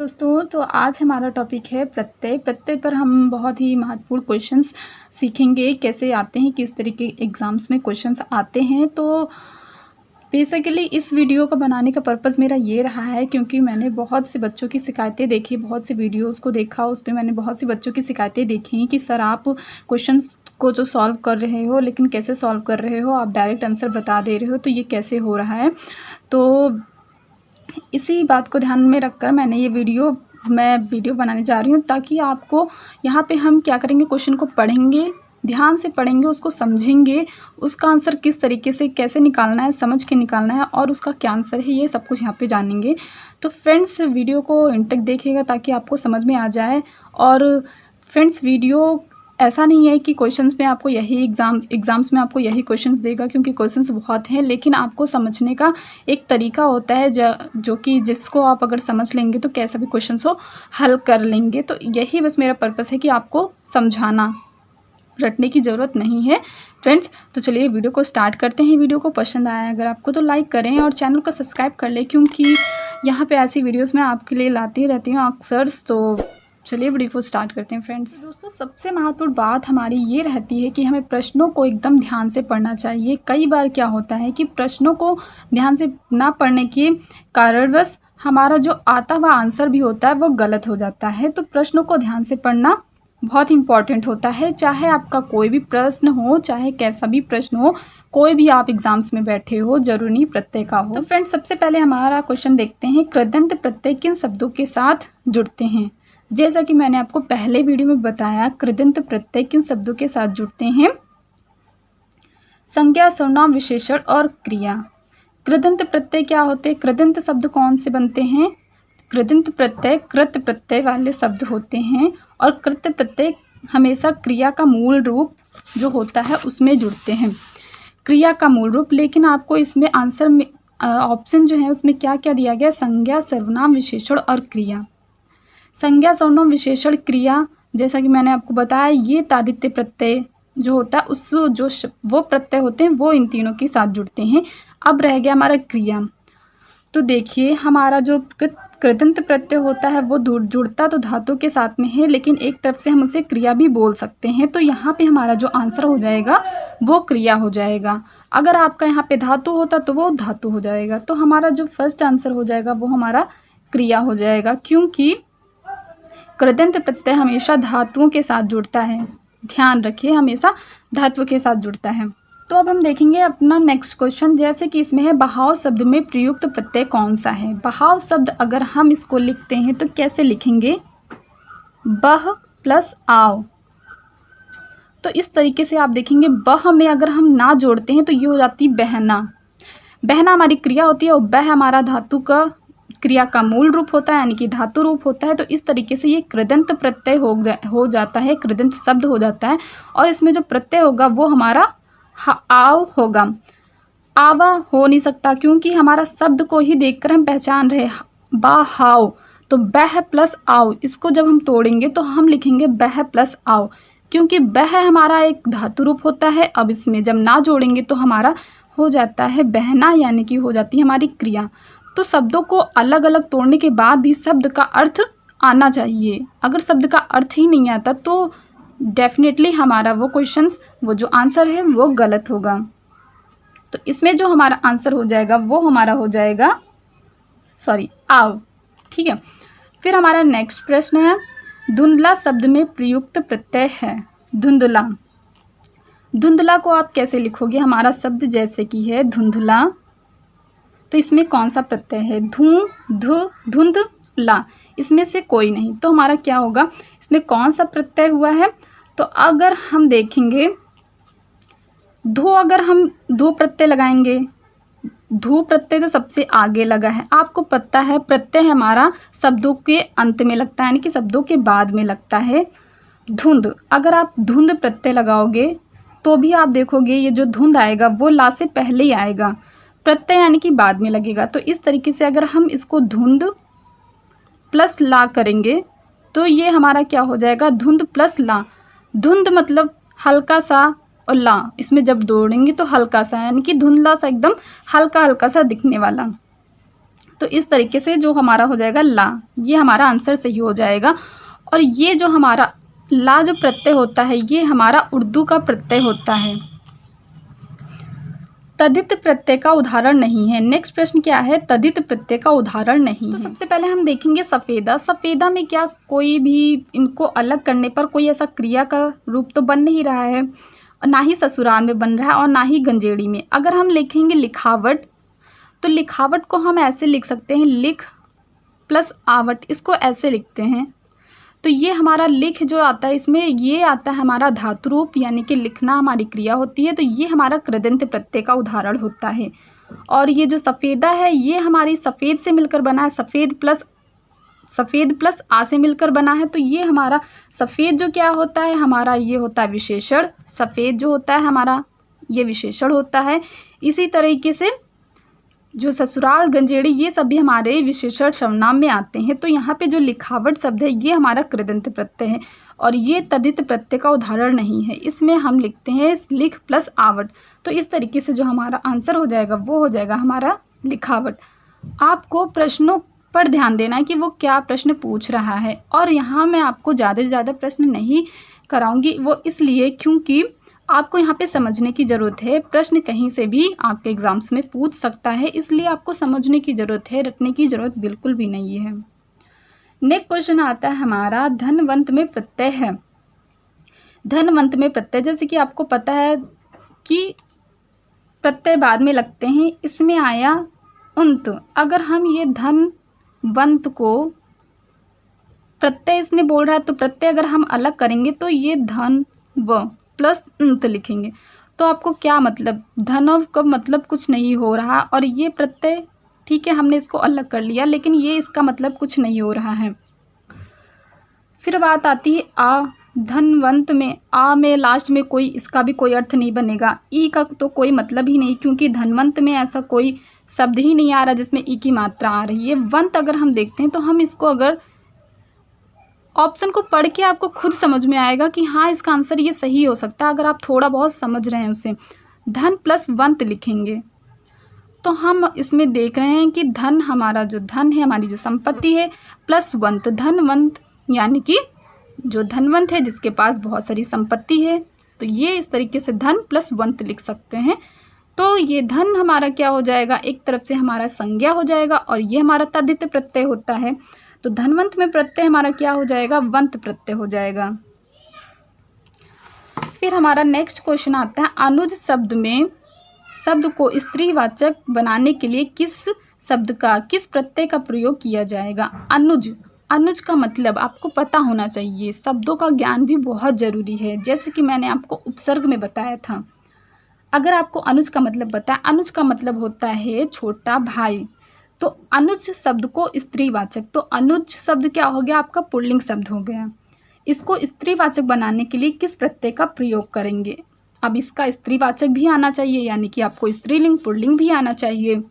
दोस्तों, तो आज हमारा टॉपिक है प्रत्यय। प्रत्यय पर हम बहुत ही महत्वपूर्ण क्वेश्चंस सीखेंगे, कैसे आते हैं, किस तरीके एग्ज़ाम्स में क्वेश्चंस आते हैं। तो बेसिकली इस वीडियो को बनाने का पर्पज़ मेरा ये रहा है क्योंकि मैंने बहुत से बच्चों की शिकायतें देखी, बहुत से वीडियोस को देखा, उस पे मैंने बहुत से बच्चों की शिकायतें देखी कि सर आप क्वेश्चंस को जो सॉल्व कर रहे हो, लेकिन कैसे सॉल्व कर रहे हो, आप डायरेक्ट आंसर बता दे रहे हो, तो ये कैसे हो रहा है। तो इसी बात को ध्यान में रखकर मैं वीडियो बनाने जा रही हूँ, ताकि आपको यहाँ पे हम क्या करेंगे, क्वेश्चन को पढ़ेंगे, ध्यान से पढ़ेंगे, उसको समझेंगे, उसका आंसर किस तरीके से कैसे निकालना है, समझ के निकालना है और उसका क्या आंसर है, ये सब कुछ यहाँ पे जानेंगे। तो फ्रेंड्स, वीडियो को एंड तक देखिएगा ताकि आपको समझ में आ जाए। और फ्रेंड्स, वीडियो ऐसा नहीं है कि क्वेश्चंस में आपको यही एग्ज़ाम्स में आपको यही क्वेश्चंस देगा, क्योंकि क्वेश्चंस बहुत हैं, लेकिन आपको समझने का एक तरीका होता है जो कि जिसको आप अगर समझ लेंगे तो कैसा भी क्वेश्चंस हो हल कर लेंगे। तो यही बस मेरा पर्पस है कि आपको समझाना, रटने की ज़रूरत नहीं है फ्रेंड्स। तो चलिए वीडियो को स्टार्ट करते हैं। वीडियो को पसंद आया अगर आपको तो लाइक करें और चैनल को सब्सक्राइब कर लें, क्योंकि यहाँ पे ऐसी वीडियोस मैं आपके लिए लाती रहती हूँ अक्सर। तो चलिए वीडियो को स्टार्ट करते हैं फ्रेंड्स। दोस्तों, सबसे महत्वपूर्ण बात हमारी ये रहती है कि हमें प्रश्नों को एकदम ध्यान से पढ़ना चाहिए। कई बार क्या होता है कि प्रश्नों को ध्यान से ना पढ़ने के कारणवश हमारा जो आता हुआ आंसर भी होता है वो गलत हो जाता है। तो प्रश्नों को ध्यान से पढ़ना बहुत इंपॉर्टेंट होता है। चाहे आपका कोई भी प्रश्न हो, चाहे कैसा भी प्रश्न हो, कोई भी आप एग्जाम्स में बैठे हो, जरूरी नहीं प्रत्यय का हो। तो फ्रेंड्स, सबसे पहले हमारा क्वेश्चन देखते हैं, कृदंत प्रत्यय किन शब्दों के साथ जुड़ते हैं। जैसा कि मैंने आपको पहले वीडियो में बताया, कृदंत प्रत्यय किन शब्दों के साथ जुड़ते हैं, संज्ञा, सर्वनाम, विशेषण और क्रिया। कृदंत प्रत्यय क्या होते हैं, कृदंत शब्द कौन से बनते हैं, कृदंत प्रत्यय कृत प्रत्यय वाले शब्द होते हैं, और कृत प्रत्यय हमेशा क्रिया का मूल रूप जो होता है उसमें जुड़ते हैं, क्रिया का मूल रूप। लेकिन आपको इसमें आंसर में ऑप्शन जो है उसमें क्या क्या दिया गया, संज्ञा, सर्वनाम, विशेषण और क्रिया। संज्ञा, सर्वनाम, विशेषण, क्रिया, जैसा कि मैंने आपको बताया, ये तादित्य प्रत्यय जो होता है वो प्रत्यय होते हैं, वो इन तीनों के साथ जुड़ते हैं। अब रह गया हमारा क्रिया। तो देखिए, हमारा जो कृदंत प्रत्यय होता है वो जुड़ता तो धातु के साथ में है, लेकिन एक तरफ से हम उसे क्रिया भी बोल सकते हैं। तो यहाँ पे हमारा जो आंसर हो जाएगा वो क्रिया हो जाएगा। अगर आपका यहाँ पे धातु होता तो वो धातु हो जाएगा। तो हमारा जो फर्स्ट आंसर हो जाएगा वो हमारा क्रिया हो जाएगा, क्योंकि कृदंत प्रत्यय हमेशा धातुओं के साथ जुड़ता है। ध्यान रखिए, हमेशा धातु के साथ जुड़ता है। तो अब हम देखेंगे अपना नेक्स्ट क्वेश्चन, जैसे कि इसमें है, बहाव शब्द में प्रयुक्त प्रत्यय कौन सा है। बहाव शब्द अगर हम इसको लिखते हैं तो कैसे लिखेंगे, बह प्लस आव। तो इस तरीके से आप देखेंगे, बह में अगर हम ना जोड़ते हैं तो ये हो जाती है बहना। बहना हमारी क्रिया होती है और बह हमारा धातु का क्रिया का मूल रूप होता है, यानी कि धातु रूप होता है। तो इस तरीके से ये कृदंत प्रत्यय हो जाता है, कृदंत शब्द हो जाता है। और इसमें जो प्रत्यय होगा वो हमारा आव होगा। आवा हो नहीं सकता, क्योंकि हमारा शब्द को ही देखकर हम पहचान रहे, बहाव। तो बह प्लस आव, इसको जब हम तोड़ेंगे तो हम लिखेंगे बह प्लस आव, क्योंकि बह हमारा एक धातु रूप होता है। अब इसमें जब ना जोड़ेंगे तो हमारा हो जाता है बहना, यानी कि हो जाती है हमारी क्रिया। तो शब्दों को अलग अलग तोड़ने के बाद भी शब्द का अर्थ आना चाहिए। अगर शब्द का अर्थ ही नहीं आता तो डेफिनेटली हमारा वो क्वेश्चंस, वो जो आंसर है वो गलत होगा। तो इसमें जो हमारा आंसर हो जाएगा वो हमारा हो जाएगा आव। ठीक है। फिर हमारा नेक्स्ट प्रश्न है, धुंधला शब्द में प्रयुक्त प्रत्यय है। धुंधला, धुंधला को आप कैसे लिखोगे, हमारा शब्द जैसे कि है धुंधला, तो इसमें कौन सा प्रत्यय है, धू, धु, धुंध, ला, इसमें से कोई नहीं। तो हमारा क्या होगा, इसमें कौन सा प्रत्यय हुआ है। तो अगर हम देखेंगे, धू, अगर हम धू प्रत्यय लगाएंगे, धू प्रत्यय तो सबसे आगे लगा है। आपको पता है प्रत्यय हमारा शब्दों के अंत में लगता है, यानी कि शब्दों के बाद में लगता है। धुंध, अगर आप धुंध प्रत्यय लगाओगे तो भी आप देखोगे ये जो धुंध आएगा वो ला से पहले ही आएगा, प्रत्यय यानी कि बाद में लगेगा। तो इस तरीके से अगर हम इसको धुंध प्लस ला करेंगे तो ये हमारा क्या हो जाएगा, धुंध प्लस ला। धुंध मतलब हल्का सा, और ला इसमें जब जोड़ेंगे तो हल्का सा, यानी कि धुंधला सा, एकदम हल्का हल्का सा दिखने वाला। तो इस तरीके से जो हमारा हो जाएगा ला, ये हमारा आंसर सही हो जाएगा। और ये जो हमारा ला जो प्रत्यय होता है ये हमारा उर्दू का प्रत्यय होता है। तद्धित प्रत्यय का उदाहरण नहीं है। नेक्स्ट प्रश्न क्या है? तद्धित प्रत्यय का उदाहरण नहीं है। तो सबसे पहले हम देखेंगे सफेदा। सफेदा में क्या कोई भी इनको अलग करने पर कोई ऐसा क्रिया का रूप तो बन नहीं रहा है, ना ही ससुराल में बन रहा है और ना ही गंजेड़ी में। अगर हम लिखेंगे लिखावट, तो लिखावट को हम ऐसे लिख सकते हैं लिख प्लस आवट, इसको ऐसे लिखते हैं। तो ये हमारा लिख जो आता है इसमें ये आता है हमारा धातु रूप, यानी कि लिखना हमारी क्रिया होती है। तो ये हमारा कृदंत प्रत्यय का उदाहरण होता है। और ये जो सफ़ेदा है ये हमारी सफ़ेद से मिलकर बना है, सफ़ेद प्लस आ से मिलकर बना है। तो ये हमारा सफ़ेद जो क्या होता है हमारा ये होता है विशेषण। सफ़ेद जो होता है हमारा ये विशेषण होता है। इसी तरीके से जो ससुराल गंजेड़ी ये सभी हमारे विशेषण सर्वनाम में आते हैं। तो यहाँ पे जो लिखावट शब्द है ये हमारा कृदंत प्रत्यय है और ये तद्धित प्रत्यय का उदाहरण नहीं है। इसमें हम लिखते हैं लिख प्लस आवट। तो इस तरीके से जो हमारा आंसर हो जाएगा वो हो जाएगा हमारा लिखावट। आपको प्रश्नों पर ध्यान देना है कि वो क्या प्रश्न पूछ रहा है। और यहाँ मैं आपको ज़्यादा से ज़्यादा प्रश्न नहीं कराऊंगी, वो इसलिए क्योंकि आपको यहाँ पे समझने की ज़रूरत है। प्रश्न कहीं से भी आपके एग्ज़ाम्स में पूछ सकता है, इसलिए आपको समझने की ज़रूरत है, रटने की ज़रूरत बिल्कुल भी नहीं है। नेक्स्ट क्वेश्चन आता है हमारा धनवंत में प्रत्यय है। धनवंत में प्रत्यय, जैसे कि आपको पता है कि प्रत्यय बाद में लगते हैं, इसमें आया उंत। अगर हम ये धनवंत को प्रत्यय इसने बोल रहा है तो प्रत्यय अगर हम अलग करेंगे तो ये धन व प्लस अंत लिखेंगे। तो आपको क्या मतलब, धनव का मतलब कुछ नहीं हो रहा और ये प्रत्यय ठीक है हमने इसको अलग कर लिया, लेकिन ये इसका मतलब कुछ नहीं हो रहा है। फिर बात आती है आ। धनवंत में आ में लास्ट में कोई इसका भी कोई अर्थ नहीं बनेगा। ई का तो कोई मतलब ही नहीं, क्योंकि धनवंत में ऐसा कोई शब्द ही नहीं आ रहा जिसमें ई की मात्रा आ रही है। वंत अगर हम देखते हैं तो हम इसको अगर ऑप्शन को पढ़ के आपको खुद समझ में आएगा कि हाँ इसका आंसर ये सही हो सकता है, अगर आप थोड़ा बहुत समझ रहे हैं उसे। धन प्लस वंत लिखेंगे तो हम इसमें देख रहे हैं कि धन हमारा जो धन है हमारी जो संपत्ति है प्लस वंत, धनवंत यानी कि जो धनवंत है जिसके पास बहुत सारी संपत्ति है। तो ये इस तरीके से धन प्लस वंत लिख सकते हैं। तो ये धन हमारा क्या हो जाएगा, एक तरफ से हमारा संज्ञा हो जाएगा और ये हमारा तद्धित प्रत्यय होता है। तो धनवंत में प्रत्यय हमारा क्या हो जाएगा, वंत प्रत्यय हो जाएगा। फिर हमारा नेक्स्ट क्वेश्चन आता है अनुज शब्द में शब्द को स्त्रीवाचक बनाने के लिए किस शब्द का किस प्रत्यय का प्रयोग किया जाएगा। अनुज, अनुज का मतलब आपको पता होना चाहिए, शब्दों का ज्ञान भी बहुत ज़रूरी है। जैसे कि मैंने आपको उपसर्ग में बताया था, अगर आपको अनुज का मतलब बताया, अनुज का मतलब होता है छोटा भाई। तो अनुज शब्द को स्त्रीवाचक, तो अनुज शब्द क्या हो गया आपका पुल्लिंग शब्द हो गया। इसको स्त्रीवाचक बनाने के लिए किस प्रत्यय का प्रयोग करेंगे। अब इसका स्त्रीवाचक भी आना चाहिए, यानी कि आपको स्त्रीलिंग पुल्लिंग भी आना चाहिए।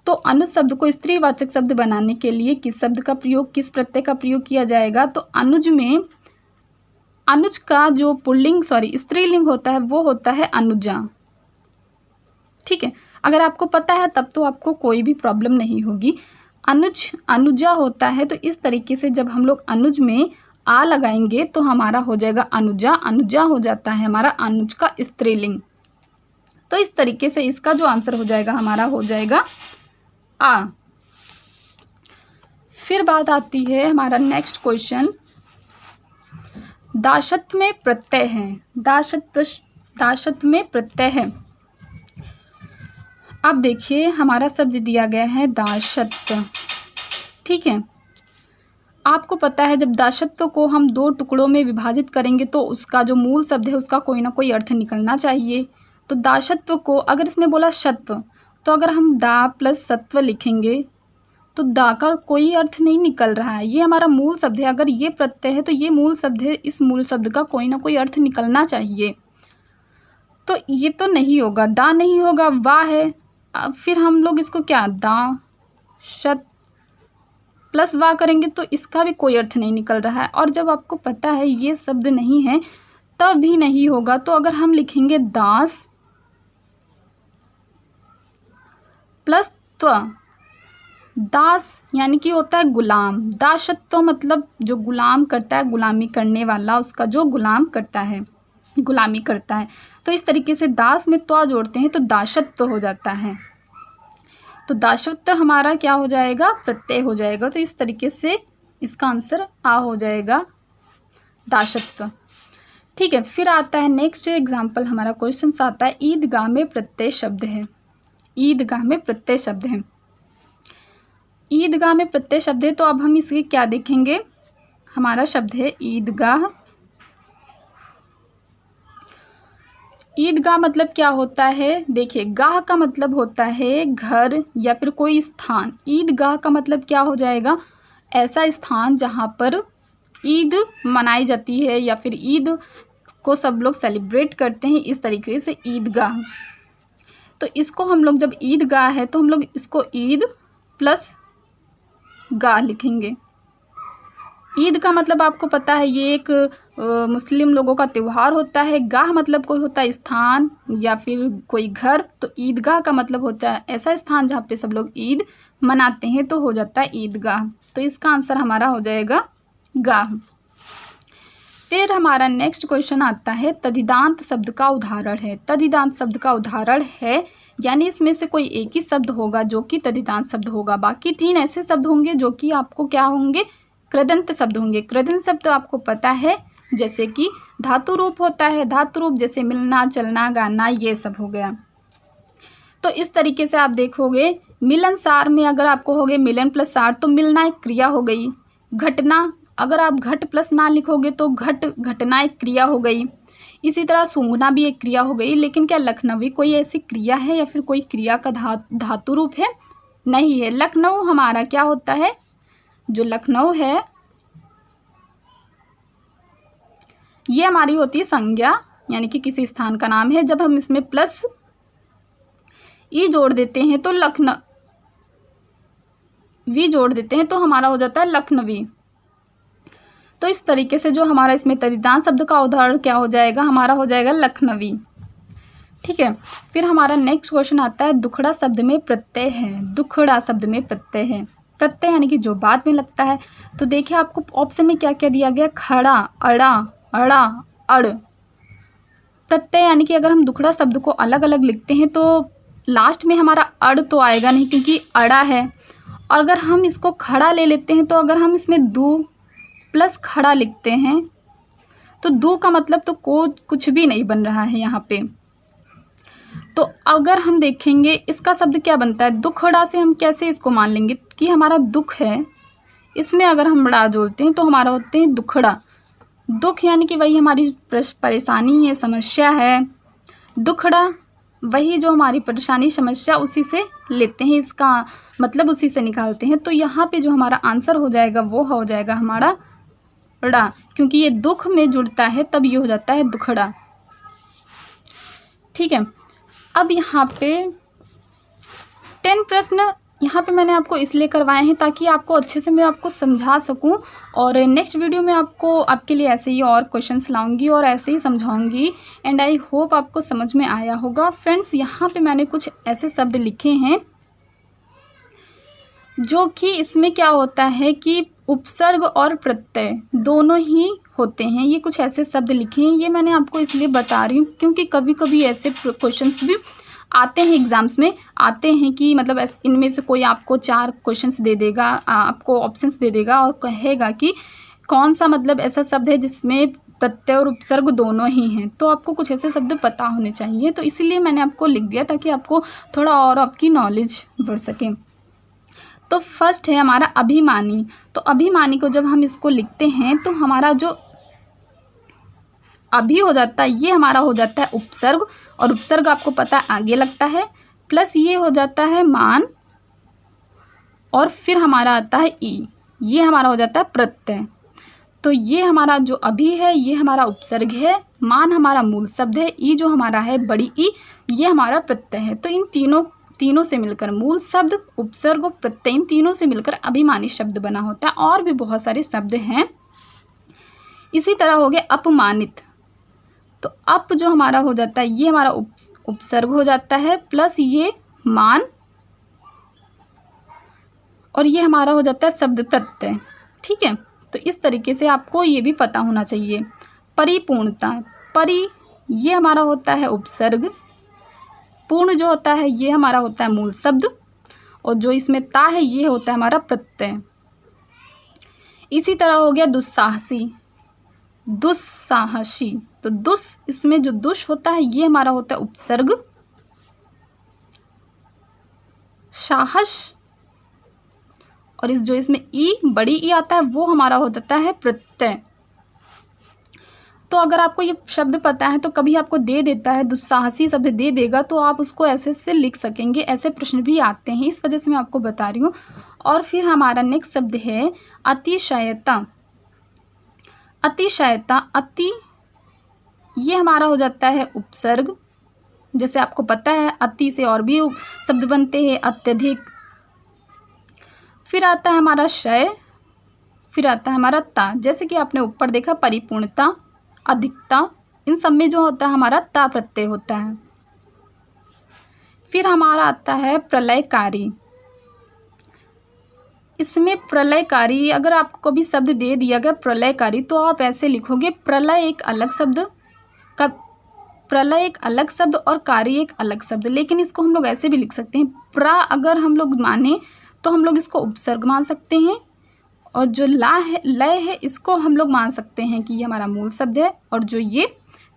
तो अनुज शब्द को स्त्रीवाचक शब्द बनाने के लिए किस शब्द का प्रयोग, किस प्रत्यय का प्रयोग किया जाएगा। तो अनुज में अनुज का जो पुल्लिंग स्त्रीलिंग होता है वो होता है अनुजा। ठीक है, अगर आपको पता है तब तो आपको कोई भी प्रॉब्लम नहीं होगी। अनुज अनुजा होता है, तो इस तरीके से जब हम लोग अनुज में आ लगाएंगे तो हमारा हो जाएगा अनुजा। अनुजा हो जाता है हमारा अनुज का स्त्रीलिंग। तो इस तरीके से इसका जो आंसर हो जाएगा हमारा हो जाएगा आ। फिर बात आती है हमारा नेक्स्ट क्वेश्चन, दाशत्व में प्रत्यय है। दाशत्व में प्रत्यय है। अब देखिए हमारा शब्द दिया गया है दाशत्व, ठीक है। आपको पता है जब दाशत्व को हम दो टुकड़ों में विभाजित करेंगे तो उसका जो मूल शब्द है उसका कोई ना कोई अर्थ निकलना चाहिए। तो दाशत्व को अगर इसने बोला शत्व, तो अगर हम दा प्लस सत्व लिखेंगे तो दा का कोई अर्थ नहीं निकल रहा है। ये हमारा मूल शब्द है, अगर ये प्रत्यय है तो ये मूल शब्द है, इस मूल शब्द का कोई ना कोई अर्थ निकलना चाहिए। तो ये तो नहीं होगा, दा नहीं होगा, वाह है। अब फिर हम लोग इसको क्या दा शत प्लस वाह करेंगे तो इसका भी कोई अर्थ नहीं निकल रहा है। और जब आपको पता है ये शब्द नहीं है तब भी नहीं होगा। तो अगर हम लिखेंगे दास प्लस त्व, दास यानी कि होता है गुलाम। दासत्व मतलब जो गुलाम करता है, गुलामी करने वाला, उसका जो गुलाम करता है, गुलामी करता है। तो इस तरीके से दास में त्वा जोड़ते हैं तो दासत्व हो जाता है। तो दासत्व हमारा क्या हो जाएगा, प्रत्यय हो जाएगा। तो इस तरीके से इसका आंसर आ हो जाएगा, दासत्व। ठीक है, फिर आता है नेक्स्ट एग्जाम्पल, हमारा क्वेश्चन आता है ईदगाह में प्रत्यय शब्द है। ईदगाह में प्रत्यय शब्द है। ईदगाह में प्रत्यय शब्द है, तो अब हम इसके क्या देखेंगे। हमारा शब्द है ईदगाह। ईदगाह मतलब क्या होता है, देखिए गाह का मतलब होता है घर या फिर कोई स्थान। ईदगाह का मतलब क्या हो जाएगा, ऐसा स्थान जहाँ पर ईद मनाई जाती है या फिर ईद को सब लोग सेलिब्रेट करते हैं, इस तरीके से ईदगाह। तो इसको हम लोग जब ईदगाह है तो हम लोग इसको ईद प्लस गाह लिखेंगे। ईद का मतलब आपको पता है ये एक मुस्लिम लोगों का त्यौहार होता है। गाह मतलब कोई होता है स्थान या फिर कोई घर। तो ईदगाह का मतलब होता है ऐसा स्थान जहाँ पे सब लोग ईद मनाते हैं, तो हो जाता है ईदगाह। तो इसका आंसर हमारा हो जाएगा गाह। फिर हमारा नेक्स्ट क्वेश्चन आता है तद्धितांत शब्द का उदाहरण है। तद्धितांत शब्द का उदाहरण है यानी इसमें से कोई एक ही शब्द होगा जो कि तद्धितांत शब्द होगा। बाकी 3 ऐसे शब्द होंगे जो कि आपको क्या होंगे, कृदंत शब्द होंगे। कृदंत शब्द तो आपको पता है, जैसे कि धातु रूप होता है। धातु रूप जैसे मिलना, चलना, गाना, ये सब हो गया। तो इस तरीके से आप देखोगे मिलनसार में अगर आपको हो गए मिलन प्लस सार, तो मिलना एक क्रिया हो गई। घटना, अगर आप घट प्लस ना लिखोगे तो घटना एक क्रिया हो गई। इसी तरह सूंघना भी एक क्रिया हो गई। लेकिन क्या लखनवी कोई ऐसी क्रिया है या फिर कोई क्रिया का धातु रूप है? नहीं है। लखनऊ हमारा क्या होता है, जो लखनऊ है ये हमारी होती है संज्ञा, यानी कि किसी स्थान का नाम है। जब हम इसमें प्लस ई जोड़ देते हैं तो वी जोड़ देते हैं तो हमारा हो जाता है लखनवी। तो इस तरीके से जो हमारा इसमें तद्धितांत शब्द का उदाहरण क्या हो जाएगा, हमारा हो जाएगा लखनवी। ठीक है, फिर हमारा नेक्स्ट क्वेश्चन आता है दुखड़ा शब्द में प्रत्यय है। दुखड़ा शब्द में प्रत्यय है। प्रत्यय यानी कि जो बाद में लगता है। तो देखिए आपको ऑप्शन में क्या क्या दिया गया, खड़ा, अड़ा, अड़ा, अड़। प्रत्यय यानी कि अगर हम दुखड़ा शब्द को अलग अलग लिखते हैं तो लास्ट में हमारा अड़ तो आएगा नहीं क्योंकि अड़ा है। और अगर हम इसको खड़ा ले लेते हैं तो अगर हम इसमें दू प्लस खड़ा लिखते हैं तो दू का मतलब तो कुछ भी नहीं बन रहा है यहाँ पे। तो अगर हम देखेंगे इसका शब्द क्या बनता है, दुखड़ा से हम कैसे इसको मान लेंगे कि हमारा दुख है, इसमें अगर हम ड़ा जोड़ते हैं तो हमारा होते हैं दुखड़ा। दुख यानी कि वही हमारी परेशानी है, समस्या है। दुखड़ा वही जो हमारी परेशानी, समस्या, उसी से लेते हैं, इसका मतलब उसी से निकालते हैं। तो यहाँ पे जो हमारा आंसर हो जाएगा वो हो जाएगा हमारा ड़ा, क्योंकि ये दुख में जुड़ता है तब ये हो जाता है दुखड़ा। ठीक है, अब यहाँ पे 10 प्रश्न यहाँ पे मैंने आपको इसलिए करवाए हैं ताकि आपको अच्छे से मैं आपको समझा सकूं। और नेक्स्ट वीडियो में आपके लिए ऐसे ही और क्वेश्चंस लाऊंगी और ऐसे ही समझाऊंगी। एंड आई होप आपको समझ में आया होगा। फ्रेंड्स, यहाँ पे मैंने कुछ ऐसे शब्द लिखे हैं जो कि इसमें क्या होता है कि उपसर्ग और प्रत्यय दोनों ही होते हैं। ये कुछ ऐसे शब्द लिखे हैं, ये मैंने आपको इसलिए बता रही हूँ क्योंकि कभी कभी ऐसे क्वेश्चंस भी आते हैं, एग्जाम्स में आते हैं कि मतलब इनमें से कोई आपको 4 क्वेश्चंस दे देगा, आपको ऑप्शंस दे देगा और कहेगा कि कौन सा मतलब ऐसा शब्द है जिसमें प्रत्यय और उपसर्ग दोनों ही हैं। तो आपको कुछ ऐसे शब्द पता होने चाहिए, तो इसीलिए मैंने आपको लिख दिया ताकि आपको थोड़ा और आपकी नॉलेज बढ़ सके। तो फर्स्ट है हमारा अभिमानी। तो अभिमानी को जब हम इसको लिखते हैं तो हमारा जो अभी हो जाता है ये हमारा हो जाता है उपसर्ग, और उपसर्ग आपको पता है आगे लगता है, प्लस ये हो जाता है मान, और फिर हमारा आता है ई, ये हमारा हो जाता है प्रत्यय। तो ये हमारा जो अभी है ये हमारा उपसर्ग है, मान हमारा मूल शब्द है, ई जो हमारा है बड़ी ई ये हमारा प्रत्यय है। तो इन तीनों से मिलकर मूल शब्द, उपसर्ग और प्रत्यय, इन तीनों से मिलकर अभिमानी शब्द बना होता है। और भी बहुत सारे शब्द हैं। इसी तरह हो गया अपमानित। तो अप जो हमारा हो जाता है ये हमारा उपसर्ग हो जाता है, प्लस ये मान, और ये हमारा हो जाता है शब्द प्रत्यय। ठीक है, तो इस तरीके से आपको ये भी पता होना चाहिए। परिपूर्णता, परि ये हमारा होता है उपसर्ग, पूर्ण जो होता है ये हमारा होता है मूल शब्द, और जो इसमें ता है ये होता है हमारा प्रत्यय। इसी तरह हो गया दुस्साहसी, दुस्साहसी, तो दुस इसमें जो दुष होता है ये हमारा होता है उपसर्ग, साहस, और इस जो इसमें ई बड़ी ई आता है वो हमारा हो जाता है प्रत्यय। तो अगर आपको ये शब्द पता है तो कभी आपको दे देता है दुस्साहसी शब्द दे देगा तो आप उसको ऐसे से लिख सकेंगे, ऐसे प्रश्न भी आते हैं, इस वजह से मैं आपको बता रही हूँ। और फिर हमारा नेक्स्ट शब्द है अतिशयता। अतिशयता, अति ये हमारा हो जाता है उपसर्ग, जैसे आपको पता है अति से और भी शब्द बनते हैं, अत्यधिक। फिर आता है हमारा शय, फिर आता है हमारा ता, जैसे कि आपने ऊपर देखा परिपूर्णता, अधिकता, इन सब में जो होता है हमारा ता प्रत्यय होता है। फिर हमारा आता है प्रलयकारी। इसमें प्रलयकारी, अगर आपको कभी शब्द दे दिया गया प्रलयकारी तो आप ऐसे लिखोगे, प्रलय एक अलग शब्द का, प्रलय एक अलग शब्द और कारी एक अलग शब्द, लेकिन इसको हम लोग ऐसे भी लिख सकते हैं। प्रा अगर हम लोग माने तो हम लोग इसको उपसर्ग मान सकते हैं, और जो ला है लय है इसको हम लोग मान सकते हैं कि ये हमारा मूल शब्द है, और जो ये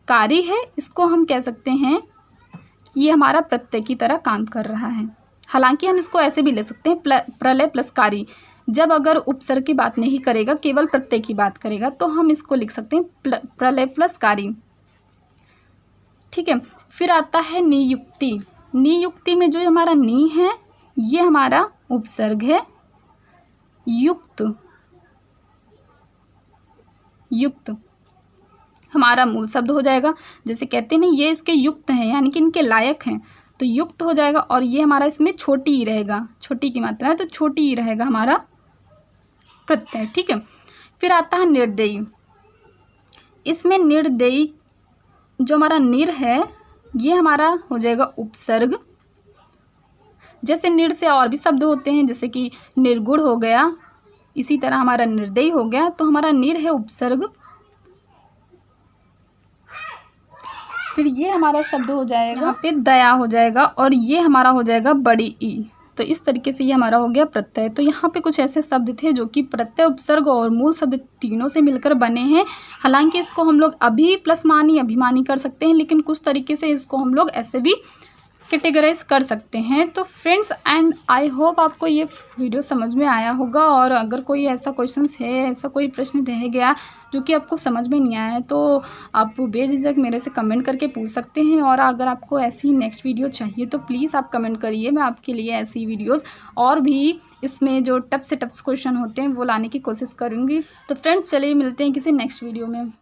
कारी है इसको हम कह सकते हैं कि ये हमारा प्रत्यय की तरह काम कर रहा है। हालांकि हम इसको ऐसे भी ले सकते हैं प्रलय प्लस कारी, जब अगर उपसर्ग की बात नहीं करेगा केवल प्रत्यय की बात करेगा तो हम इसको लिख सकते हैं प्रलय प्लस कारी। ठीक है, फिर आता है नियुक्ति। नियुक्ति में जो हमारा नी है ये हमारा उपसर्ग है, युक्त, युक्त हमारा मूल शब्द हो जाएगा। जैसे कहते हैं ना ये इसके युक्त हैं, यानी कि इनके लायक हैं, तो युक्त हो जाएगा। और ये हमारा इसमें छोटी ही रहेगा, छोटी की मात्रा है तो छोटी ही रहेगा हमारा प्रत्यय। ठीक है, फिर आता है निर्दयी। इसमें निर्दयी जो हमारा निर है ये हमारा हो जाएगा उपसर्ग, जैसे निर से और भी शब्द होते हैं, जैसे कि निर्गुण हो गया, इसी तरह हमारा निर्दयी हो गया, तो हमारा निर है उपसर्ग। फिर ये हमारा शब्द हो जाएगा यहाँ पे दया हो जाएगा, और ये हमारा हो जाएगा बड़ी ई। तो इस तरीके से ये हमारा हो गया प्रत्यय। तो यहाँ पे कुछ ऐसे शब्द थे जो कि प्रत्यय, उपसर्ग और मूल शब्द तीनों से मिलकर बने हैं। हालांकि इसको हम लोग अभी प्लस मानी अभिमानी कर सकते हैं, लेकिन कुछ तरीके से इसको हम लोग ऐसे भी कैटेगराइज कर सकते हैं। तो फ्रेंड्स, एंड आई होप आपको ये वीडियो समझ में आया होगा, और अगर कोई ऐसा क्वेश्चन है, ऐसा कोई प्रश्न रह गया जो कि आपको समझ में नहीं आया है तो आप बेझिझक मेरे से कमेंट करके पूछ सकते हैं। और अगर आपको ऐसी नेक्स्ट वीडियो चाहिए तो प्लीज़ आप कमेंट करिए, मैं आपके लिए ऐसी वीडियोज़ और भी इसमें जो टफ से टफ क्वेश्चन होते हैं वो लाने की कोशिश करूँगी। तो फ्रेंड्स चलिए मिलते हैं किसी नेक्स्ट वीडियो में।